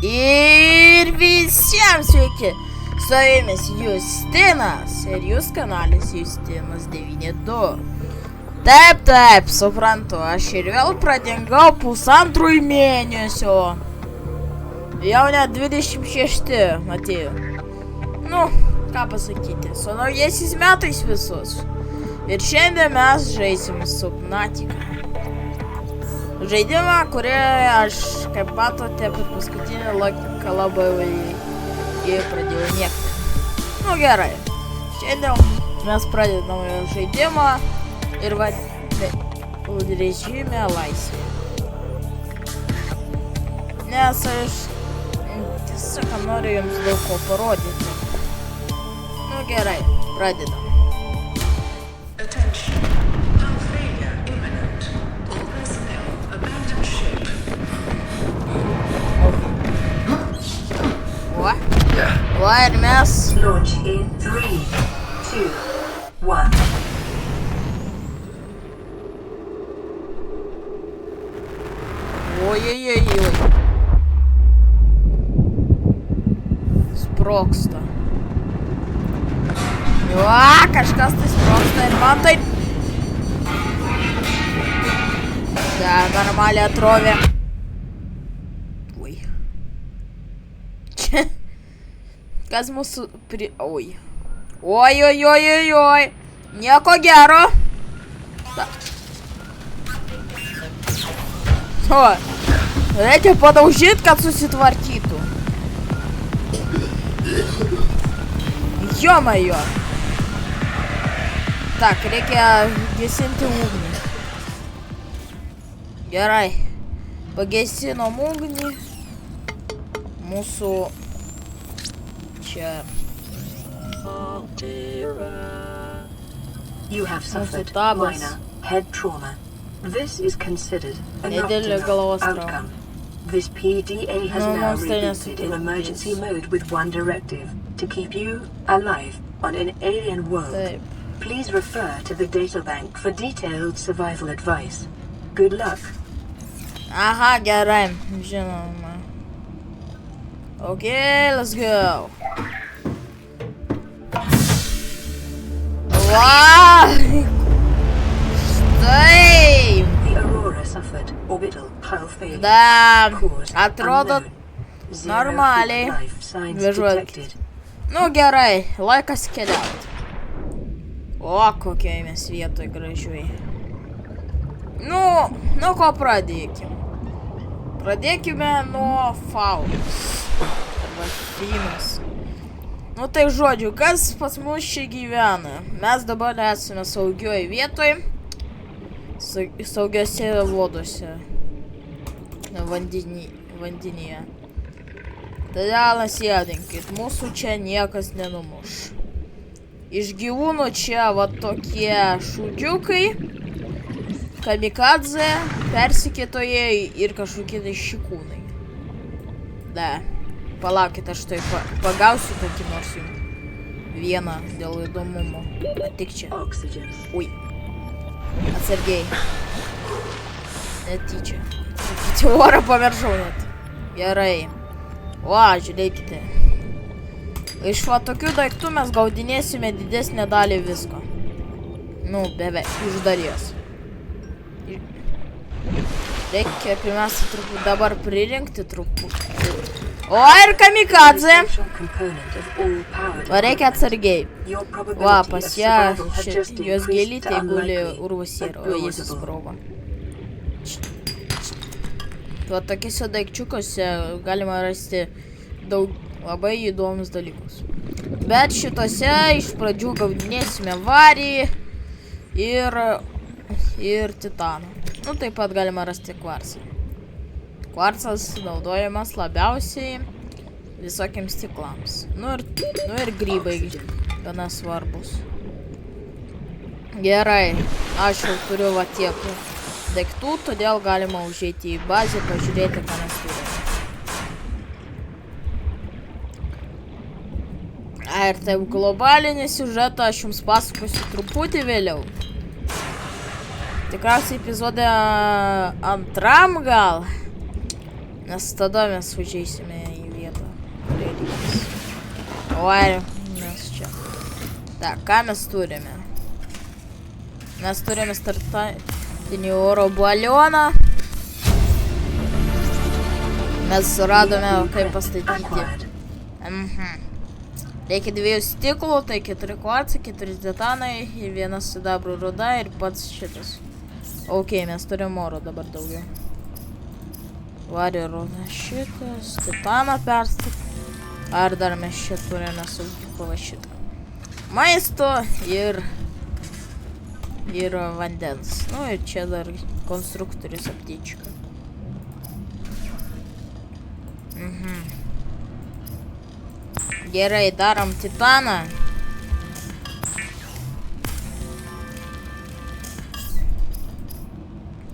Ir visiems sveiki, su jumis Justinas ir jūs kanalis Justinas 92. Taip, suprantu, aš ir vėl pradingau pusantrų mėnesio. Jau net 26 atėjo. Nu, ką pasakyti, su naujaisiais metais visus. Ir šiandien mes žaisim Subnautica. Žaidimą, kurį aš, kaip matote, per paskutinį laiką labai pradėjau mėgti. Nu gerai, šiandien mes pradedame žaidimą ir režime laisvė. Nes aš tiesiog noriu jums daug ko parodyti. Nu gerai, pradedam. Va ir mes. Launch in 3, 2, 1. Oi. Sprogsta. Kažkas tai sprogsta ir man taip. Da, normaliai atrovė. Oi. Čia. Kas mūsų Oi. Nieko gero. O, reikia padaužyti, kad susitvarkytų. Jomajo. Tak, reikia gesinti ugnį. Gerai. Pagesinom ugnį. Mūsų You have suffered minor head trauma. This is considered an optimal outcome. This PDA has now rebooted in emergency mode with one directive: to keep you alive on an alien world. Please refer to the databank for detailed survival advice. Good luck. Aha, gerai, žinoma. Okay, let's go. Štai. The Aurora suffered orbital hull failure. Da, atrodo normaliai. Važiuokit. Nu gerai, laikas keliauti. O, kokiai mes vietoj gražiai. Nu ko pradėkim. Pradėkime nuo faunos. Arba finos. Nu tai žodžiu, kas pas mus čia gyvena? Mes dabar esame saugioj vietoj. Saugiose vodose. Vandenyje. Todėl nesėdinkit, mūsų čia niekas nenumuš. Iš gyvūnų čia va tokie šūdžiukai, kamikadze, persikėtojai ir kažkokie šikūnai. Da. Palaukit, aš tai pagausiu kokį nors vieną dėl įdomumo. Tik čia. Ui. Atsargiai. Netyčia. Truputį orą pamiršau net. Gerai. O, žiūrėkite. Iš va tokių daiktų mes gaudinėsime didesnę dalį visko. Nu, beveik. Iš dalies. Reikia pirmiausia truputį dabar pririnkti truputį. O, ir kamikadze. Va, reikia atsargiai. Va, pas ją jos gėlytė guli urvus ir, o jis susprogo. Va, tokiuose daikčiukuose galima rasti daug labai įdomus dalykus. Bet šitose iš pradžių gaudinėsime varį ir titaną. Nu, taip pat galima rasti kvarcą. Kvarcas naudojamas labiausiai visokiams stiklams. Nu ir grybai gana svarbus. Gerai, aš jau turiu va tiek daiktų, todėl galima užeiti į bazę, pažiūrėti, ką mes turime. Ir taip globalinį siužetą aš jums pasakosiu truputį vėliau. Tikriausiai epizode antram gal. Nes tada mes užeisime smegenys. Oi, mes čia. Tak, ką mes turime? Mes turime startinį oro balioną. Mes suradome, kaip pastatyti. Reikia 2 stiklų, tai 4 kvarcai, 4 titanai, 1 sidabro ruda ir pats šitas. Ok, mes turim oro dabar daugiau. Varė ruda šitas, titaną perstatyti. Ar dar mes čia turime saugyklo va šitą. Maisto ir vandens. Nu ir čia dar konstruktorius aptička. Gerai, darom titaną.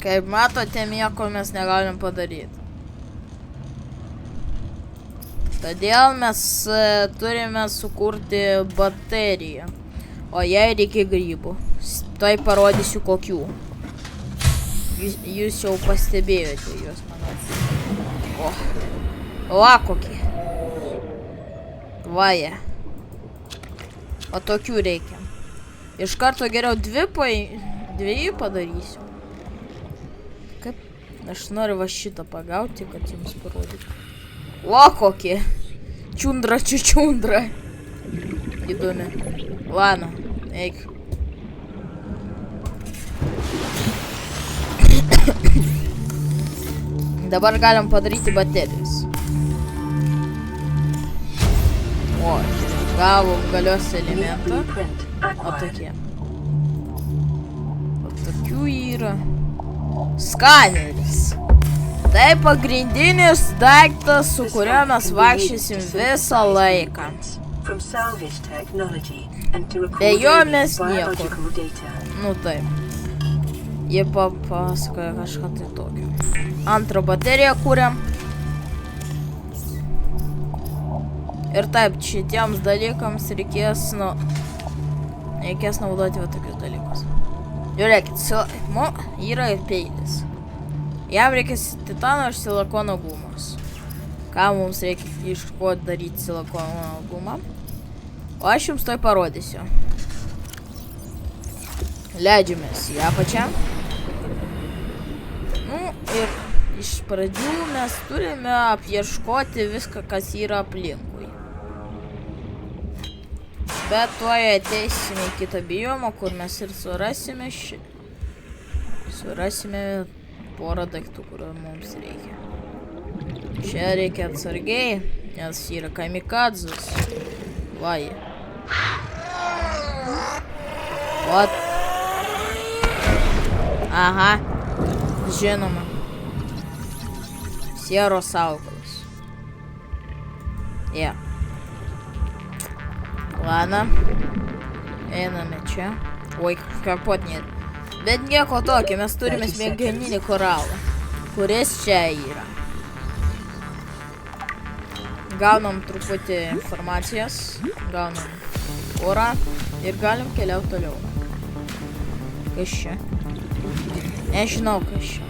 Kaip matote, nieko mes negalim padaryti. Todėl mes turime sukurti bateriją. O jai reikia grybų. Tai parodysiu kokių. Jūs jau pastebėjote juos, manau. O, kokie. Vaja. O tokių reikia. Iš karto geriau 2 padarysiu. Kaip? Aš noriu va šitą pagauti, kad jums parodyti. O, kokie. Čiundra, čiundra. Įdomi. Lana, eik. Dabar galim padaryti baterijas. O, gavom galios elementą. O tokie. O tokių yra. Skaneris. Tai pagrindinis daiktas, su kuriuo mes vaikščiosim visą laiką. Be jo mes niekur. Nu taip. Jie papasakoja kažką tai tokio. Antrą bateriją kūrėm. Ir taip, šitiems dalykams reikės naudoti va tokius dalykus. Žiūrėkit, yra ir peilis. Jam reikės titano ir silikono gumos. Ką mums reikia iš ko daryti silikono gumą? O aš jums tai parodysiu. Leidžiamės į apačią. Nu ir iš pradžių mes turime apieškoti viską, kas yra aplinkui. Bet tuoj ateisime į kitą biomą, kur mes ir surasime porą daiktų, kurio mums reikia. Čia reikia atsargiai, nes yra kamikadzes. Vai. Vat. Aha. Žinoma. Sieros augalas. Yeah. Ладно. Einame čia. Oi, kapot net. Bet nieko tokio, mes turime smegeninį koralą, kuris čia yra. Gaunam truputį informacijos, gaunam orą ir galim keliauti toliau. Kas čia? Nežinau, kas čia.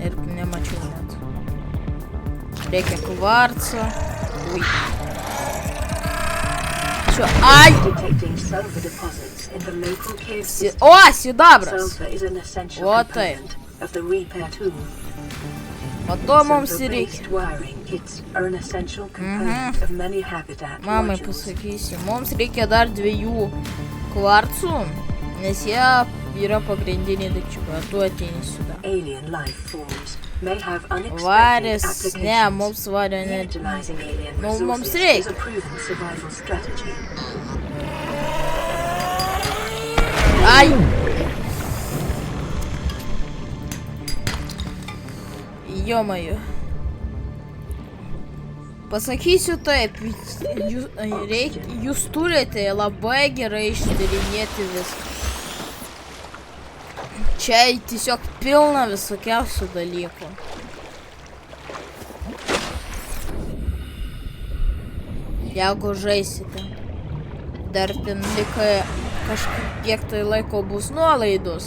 Ir nemačiau net. Reikia kvarco. Ui. Ai! O, sidabras! O taip. O to mums ir reikia. Mamai pasakysiu, mums reikia dar 2 kvarcų, nes jie yra pagrindiniai daikčiukai. Tu ateini sуда. Varis, ne, mums vario ne. Nu, mums reikia. Ai! Jomaju. Pasakysiu taip, jūs turite labai gerai ištyrinėti viską. Čia tiesiog pilna visokiausių dalykų. Jeigu žaisite, dar ten likai kažkiek tai laiko bus nuolaidos.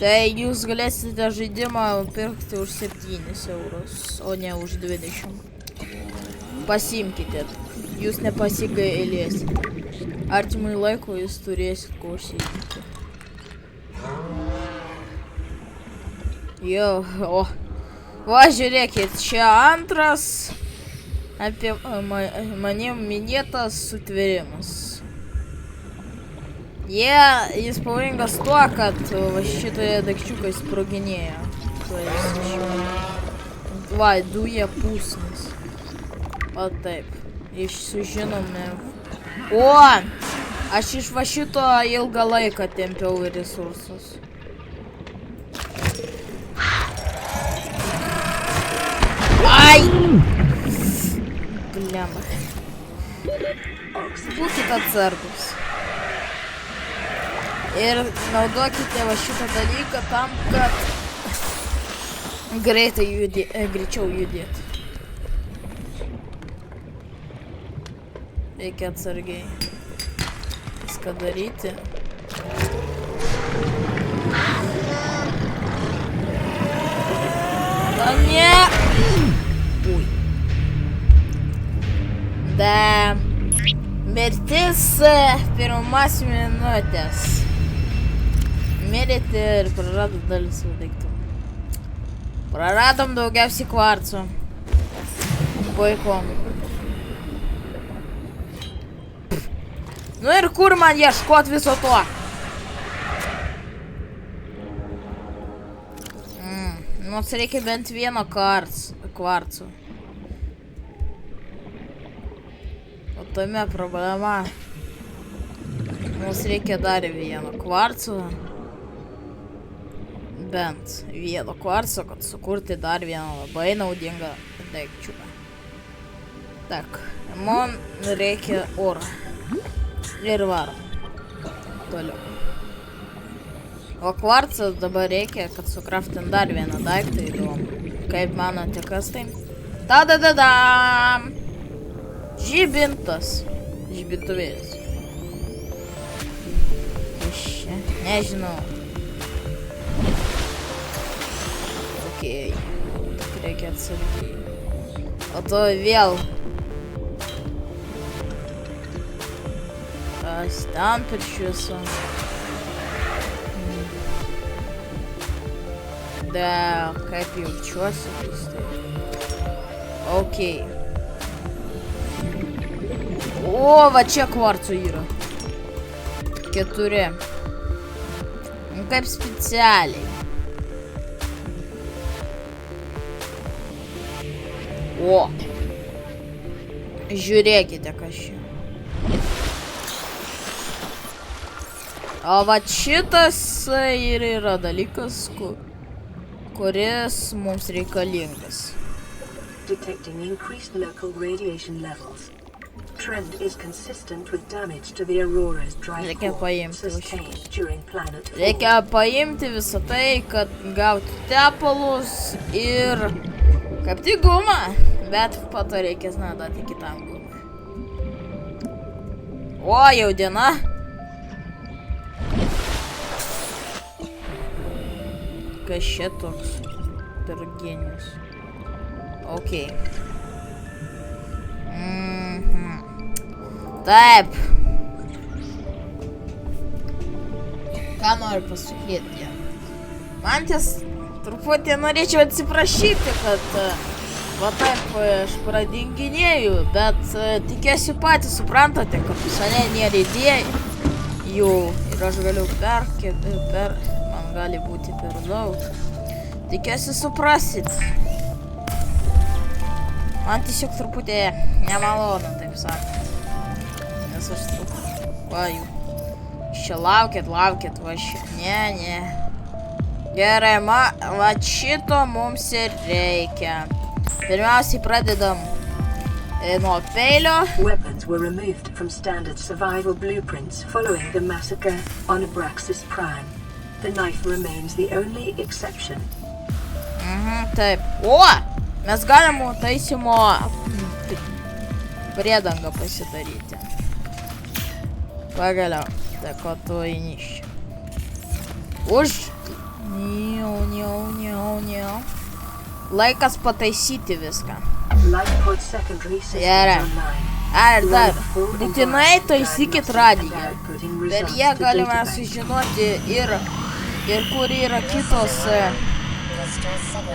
Tai jūs galėsite žaidimą pirkti už 7 eurus, o ne už 20. Pasiimkite, jūs nepasigailėsite. Artimui laiko jūs turėsit ko užsiimti. Jo, o. Va, žiūrėkit, čia antras apie manim minėtas sutvėrimas. Jis pavojingas tuo, kad va šitoje daikčiukai sproginėja. Va, duja pusnis. O taip, sužinome. O, aš iš va šito ilgą laiką tempiau resursus. Ai! Blemba. Būkite atsargus. Ir naudokite va šitą dalyką tam, kad greičiau judėti. Reikia atsargiai viską daryti. O ne! Ui. Da. Mirtis pirmas minutės. Mirėte ir praradom dalį savo daiktų. Praradom daugiausiai kvarco. Puiku. Nu ir kur man ieškot viso to? Mums reikia bent vieno kvarco. O tame problema. Mums reikia dar vieno kvarco. Bent vieno kvarco, kad sukurti dar vieną labai naudingą daikčiuką. Tak, man reikia oro. Ir varom. Toliau. O kvarcas dabar reikia, kad sukraftint dar vieną daiktą įdomų. Kaip manote, kas tai? Tadadadam! Žibintas. Žibintuvėlis. Iš čia? Nežinau. Okei. Reikia atsargiai. O to vėl. Kas ten per šviesą? Da, kaip jaučiuosi keistai. Okei. O, va čia kvarcų yra. 4. Kaip specialiai. O. Žiūrėkite, kas čia. O va šitas ir yra dalykas, kuris mums reikalingas. Detecting increased local radiation levels. Trend is consistent with damage to the Aurora's drive core sustained during planet fall. Reikia paimti visą tai, kad gautų tepalus ir kaip tik gumą, bet po to reikės naudoti kitam gumą. O, jau diena. Kas čia toks per genijus. Okei. Taip. Ką noriu pasakyti? Man truputį norėčiau atsiprašyti, kad va taip aš pradinginėjau, bet tikiuosi patys suprantate, kad visai nėra idėjų jų ir aš galiu man gali būti per daug. Tikiuosi suprasit. Man tiesiog truputį nemalonu, taip sakant. Nes aš truputį. Va, čia laukiat, va šitą. Ne. Gerai, va šito mums ir reikia. Pirmiausiai pradedam nuo peilio. Weapons were removed from standard survival blueprints following the massacre on Abraxas Prime. The knife remains the only exception. Taip. O! Mes galim taisymo priedangą pasidaryti. Pagaliau. Tai ko tu eini iš čia. Laikas pataisyti viską. Lifepod secondary systems Gerai. online. Ir dar, būtinai taisykit radiją. Per ją galime sužinoti ir kur yra kitos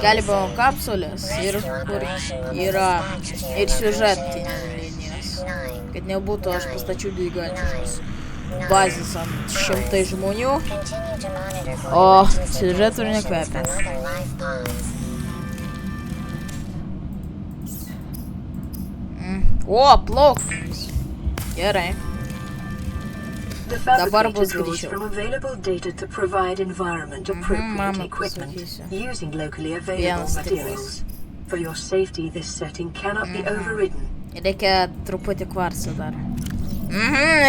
gelbėjimo kapsulės ir kur yra ir siužetinės linijos. Kad nebūtų aš pastačiau gigantiškus bazės ant 100 žmonių, o siužetų nekvepia. O, plaukas. Gerai. Dabar bus greičiau. Mama pasakysiu. Vienas tikslas. Reikia truputį kvarco dar.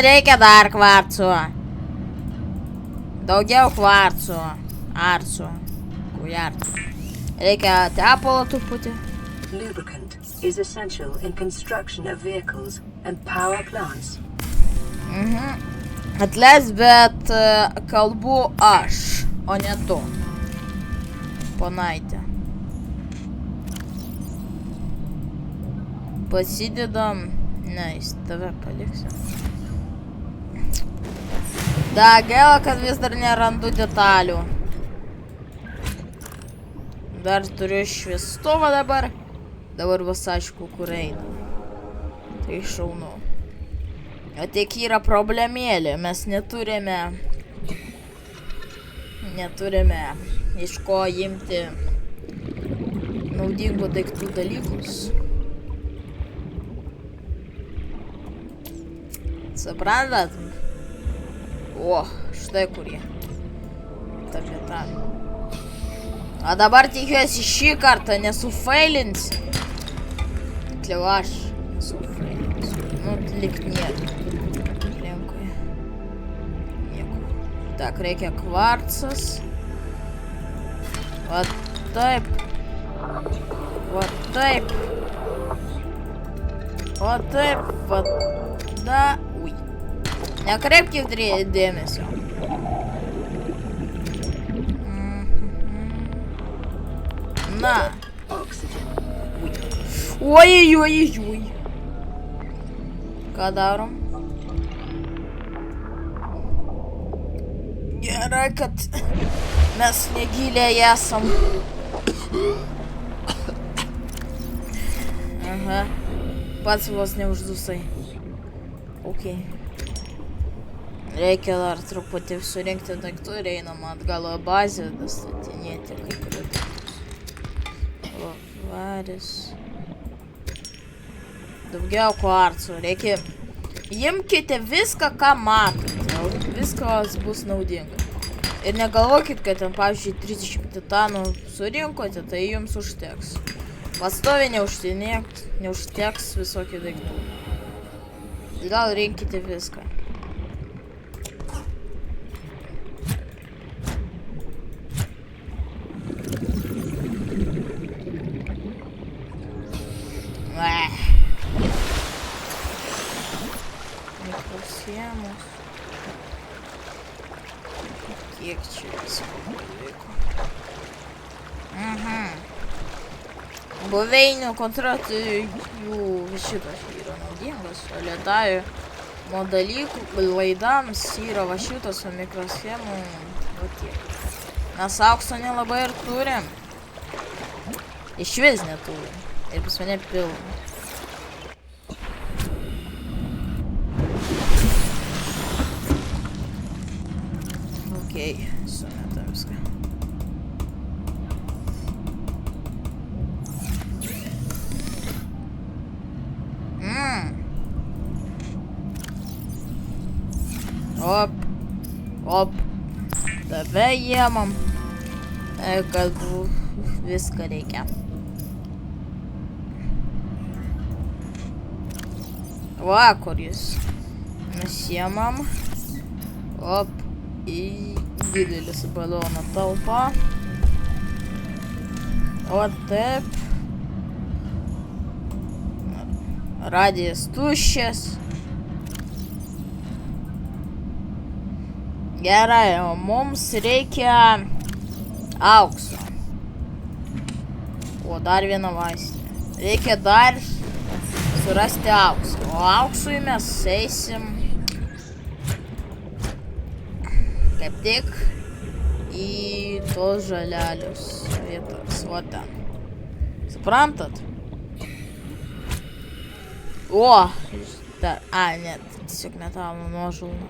Reikia dar kvarco. Daugiau kvarco. Arco. Kujarco. Reikia tepalo truputį. Lubricant is essential in construction of vehicles and power plants. Atleis, bet kalbu aš, o ne tu. Ponaitė. Pasidedam. Ne, jis tave paliksiu. Da, gaila, kad vis dar nerandu detalių. Dar turiu šviestuvą dabar. Dabar bus aišku, kur eina. Tai šaunu. O tik yra problemėlė. Mes neturime iš ko imti naudingų daiktų dalykus. Suprantat? O, štai kurie. Ta vieta. O dabar tikiuosi šį kartą nesufailinsi. Tiksliau aš nesufailinsiu. Nu, lyg nieko. Aplinkui. Nieko. Tak, reikia kvarcas. Va taip. Va taip. Va taip. Va da. Ui. Nekreipkit dėmesio. Na. Oi. Ką darom? Gerai, kad mes negiliai esam. Aha. Pats vos neuždusai. Ok. Reikia dar truputį surinkti daiktų ir einam atgal į bazę, dastatinėti kai kurių daiktus. Varis. Daugiau kvarcų. Reikia... Imkite viską, ką matote. Viskas bus naudinga. Ir negalvokit, kad ten, pavyzdžiui, 30 titanų surinkote, tai jums užteks. Pastoviai neužteks visokių daiktų. Gal rinkite viską. Mikrosiemus. Kiek čia visko pavyko. Buveinių kontraktų jų šitas yra naudingas, o lėtavimo dalykų laidams yra va šitas, o mikroschemų va tiek. Mes aukso nelabai ir turim. Išvis neturim. Ir pas mane pilna. Okei, sumetam viską. Op. Tave jėmam. Kad viską reikia. Va, kur jis. Mes jėmam. Op. Į didelis balono talpą. O taip. Radijas tuščias. Gerai, o mums reikia Aukso. O, dar viena vaistinė. Reikia dar surasti auksą. O auksui mes eisim kaip tik į tos žalelius vietas. O ten. Suprantat? O! Dar, ne, tiesiog metalo nuožulna.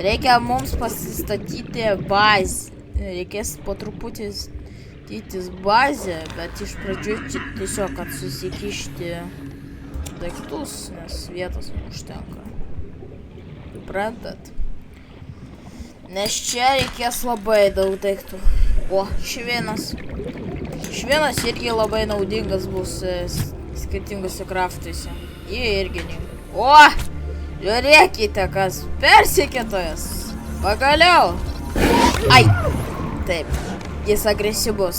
Reikia mums pasistatyti bazę. Reikės po truputį statytis bazę, bet iš pradžių čia tiesiog, kad susikišti daiktus, nes vietos užtenka. Suprantat? Nes čia reikės labai daug daiktų. O, švienas. Švienas irgi labai naudingas bus skirtingose kraftuose. Jie irgi ne. O! Žiūrėkite, kas persekiotojas. Pagaliau. Ai. Taip. Jis agresyvus.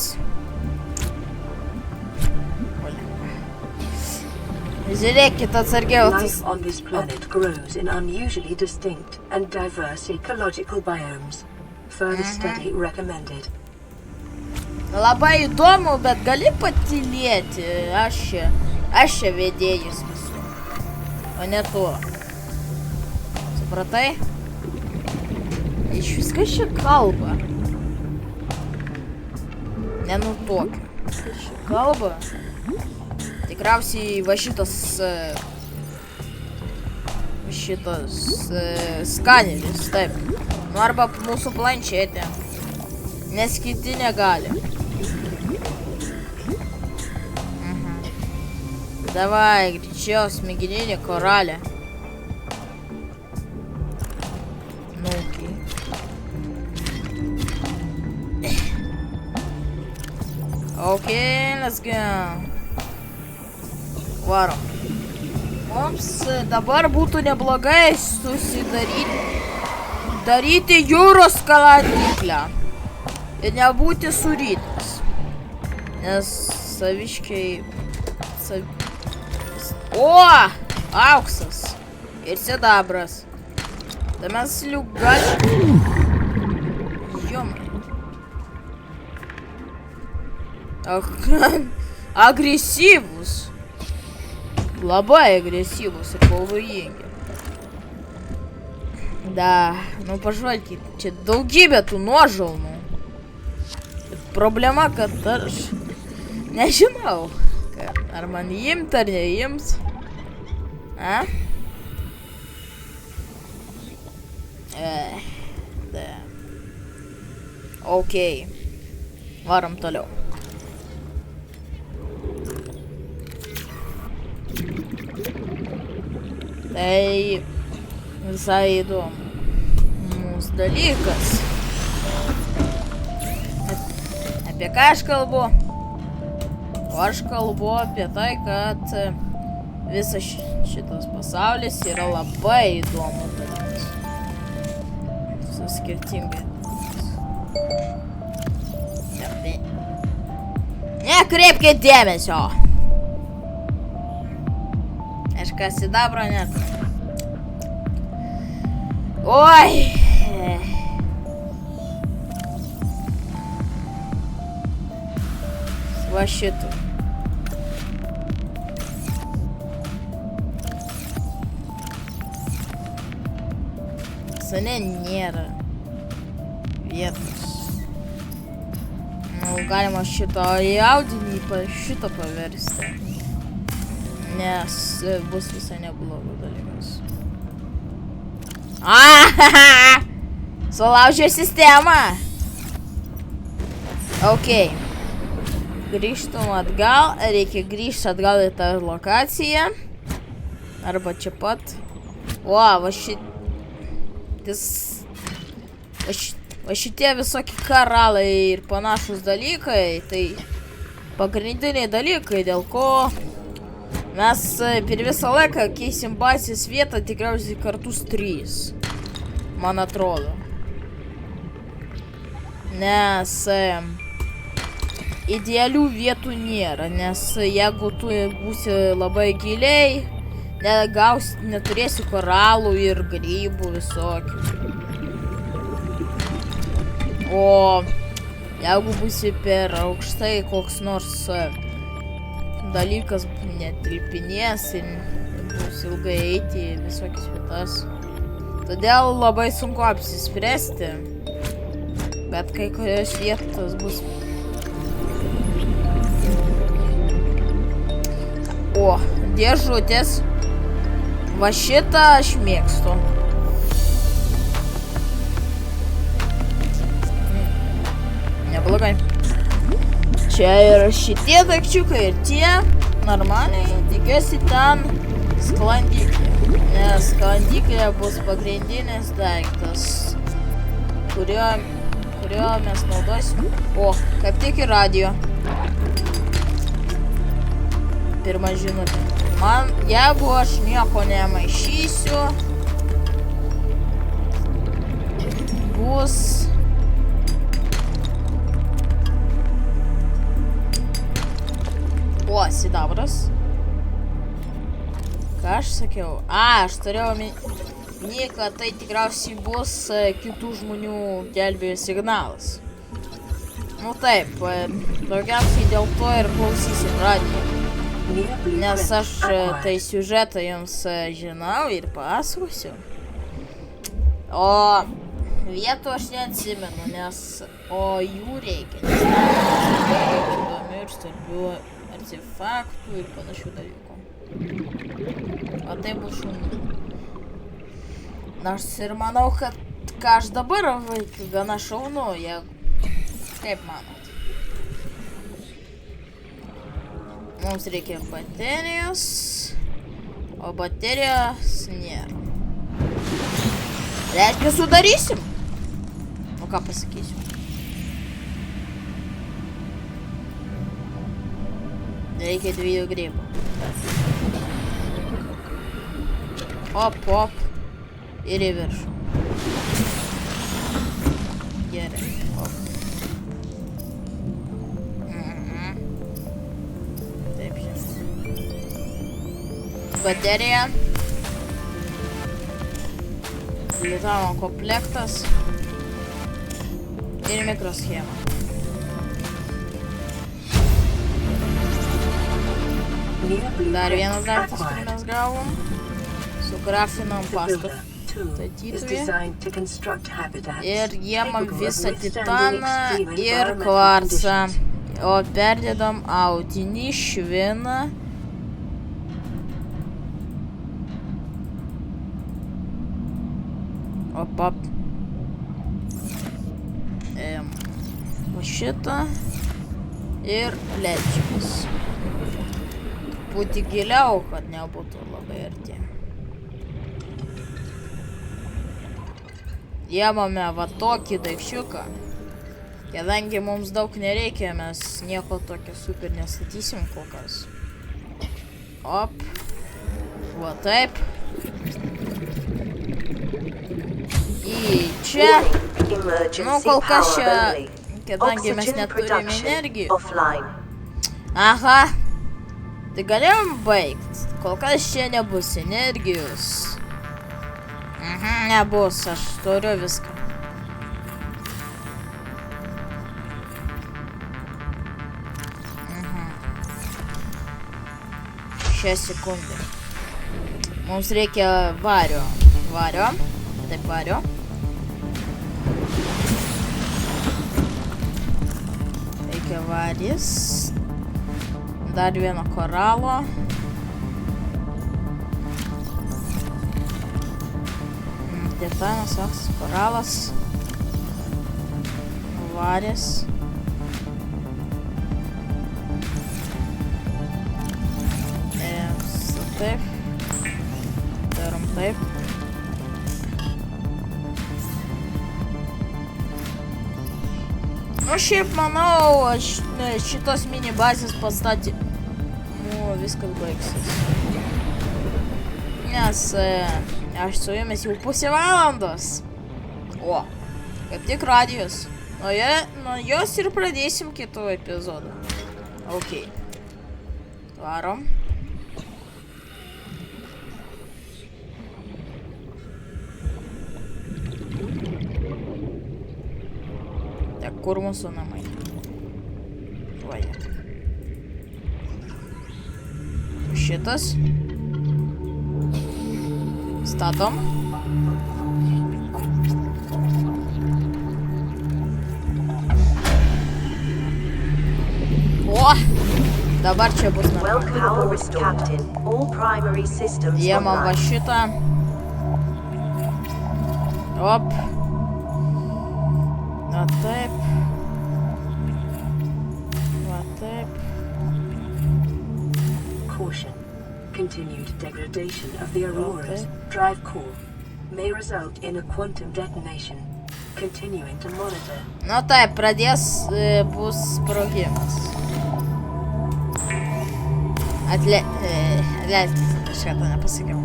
Žiūrėkite atsargiau. Life on this planet grows in unusually distinct and diverse ecological biomes. Further study recommended. Labai įdomu, bet gali patylėti. Aš čia vedėjas visų. O ne tu. Supratai? Iš viskas čia kalba. Nenutuokiu. Čia kalba. Tikriausiai va šitas skaneris, taip. Nu arba mūsų planšetė. Nes kiti negali. Давай, гречо, смигнение, корале. Ну, окей. Окей, let's go. Varom. Mums dabar būtų neblogai daryti jūros skaladiklę. Ir nebūti surytas. Nes saviškiai... O! Auksas. Ir sidabras. Tai mes liuk galim... Jomai. Agresyvus. Labai agresyvus ir pavojingi. Da, nu pažvelkit, čia daugybė tų nuožalnų. Problema, kad aš nežinau, ar man imt ar neimt. A? Da. Okei. Varom toliau. Tai visai įdomus dalykas. Apie ką aš kalbu? O aš kalbu apie tai, kad visas šitas pasaulis yra labai įdomus dalykas. Su skirtingai. Nekreipkit dėmesio! Aš ką sidabro net. Oi! Va šitų. Sane nėra vietos. Nu, galima šito į audinį šito paversti. Nes bus visai neblogo dalykas. Ahaha! Sulaužė sistemą! Okei. Grįžtum atgal. Reikia grįžti atgal į tą lokaciją. Arba čia pat. O, va šitie visokie karalai ir panašus dalykai. Tai pagrindiniai dalykai, dėl ko mes per visą laiką keisim bazės vietą tikriausiai kartus 3. Man atrodo. Nes idealių vietų nėra. Nes jeigu tu būsi labai giliai, neturėsi koralų ir grybų visokių. O Jeigu būsi per aukštai, koks nors dalykas netilpinės ir bus ilgai eiti į visokias vietas. Todėl labai sunku apsispręsti, bet kai kurios vietos bus... O, dėžutės. Va šitą aš mėgstu. Neblogai. Čia yra šitie daikčiukai ir tie. Normaliai, tikiuosi ten sklandyklė. Nes sklandyklė bus pagrindinis daiktas, kurio mes naudosim. O, kaip tik ir radio. Pirma žinutė. Man, jeigu aš nieko nemaišysiu, bus... O, sidabras. Ką aš sakiau? Aš turėjau omeny, kad tai tikriausiai bus kitų žmonių gelbėjo signalas. Nu taip, daugiausiai dėl to ir klausysim radiją. Nes aš tai siužetą jums žinau ir pasakosiu. O vietų aš neatsimenu, nes jų reikia. Nes ten yra įdomių ir svarbių artefaktų ir panašių dalykų. O tai bus šaunu. Nors ir manau, kad ką aš dabar vaikiu gana šaunu, jeigu... Kaip manot? Mums reikia baterijos, o baterijos nėra. Reiškia sudarysim? O ką pasakysiu? Reikia 2 grybų. Op. Ir į viršų. Gerai. Op. Taip, baterija. Litavo komplektas. Ir mikroschema. Dar vienas daiktas, kurį mes gavom. Sukraftinam pastatą statytojai. Ir jėmam visą titaną ir kvarcą. O perdėdam audinį, šviną. Op. O šitą. Ir plečiamas. Būti giliau, kad nebūtų labai arti. Jėmame va tokį daikčiuką. Kadangi mums daug nereikia, mes nieko tokio super nestatysim kol kas. Op. Va taip. Į čia. Nu, kol kas čia, kadangi mes neturim energijų. Aha. Tai galėjom baigt. Kol kas čia nebus energijos. Nebus, aš turiu viską. Šią sekundę. Mums reikia vario. Taip, vario. Reikia varis. Dar vieno koralo. Titanas, koralas. Varis. Taip. Darom taip. Nu, šiaip manau, šitos mini bazės pastatė. Viskas baigsis. Nes aš su jumis jau pusę valandos. O, kaip tik radijos. Nuo jos ir pradėsim kitų epizodų. Ok. Varom. Tak, kur mūsų namai? šitas. Statom. O! Dabar čia bus normalu. Jie man va šitą. Op. Va taip. Va taip. Caution. Continued degradation of the Aurora's drive core may result in a quantum detonation. Continuing to monitor. Nu taip, bus sprogimas. Atleiskite, kažką to nepasakiau.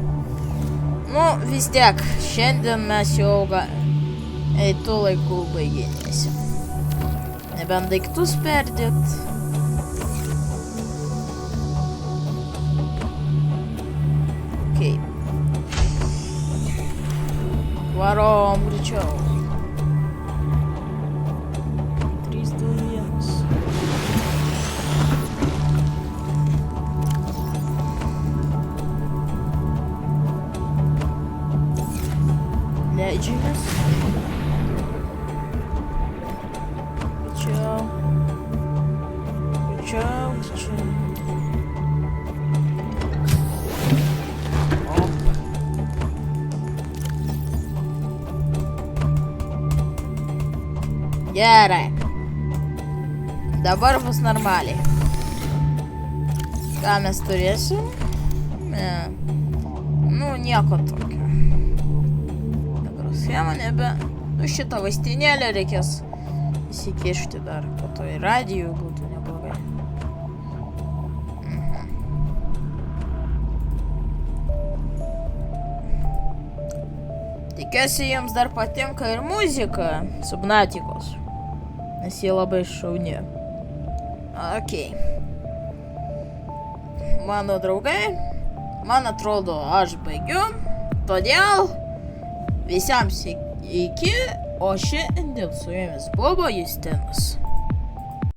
Nu, vis tiek, šiandien mes jau tų laikų baiginėsim. Nebent daiktus perdėt. Okei. Varom greičiau. 3, 2, 1. Leidžiamės. Greičiau. Gerai. Dabar bus normaliai. Ką mes turėsim? Nu, nieko tokio. Dabar schema nebe. Nu, šitą vaistinėlę reikės įsikišti dar. Po to į radijų būtų neblogai. Tikiuosi jums dar patinka ir muzika Subnauticos. Nes jie labai šauni. Okei. Mano draugai, man atrodo, aš baigiu. Todėl visiems iki, o šiandien su jumis buvo Justinas.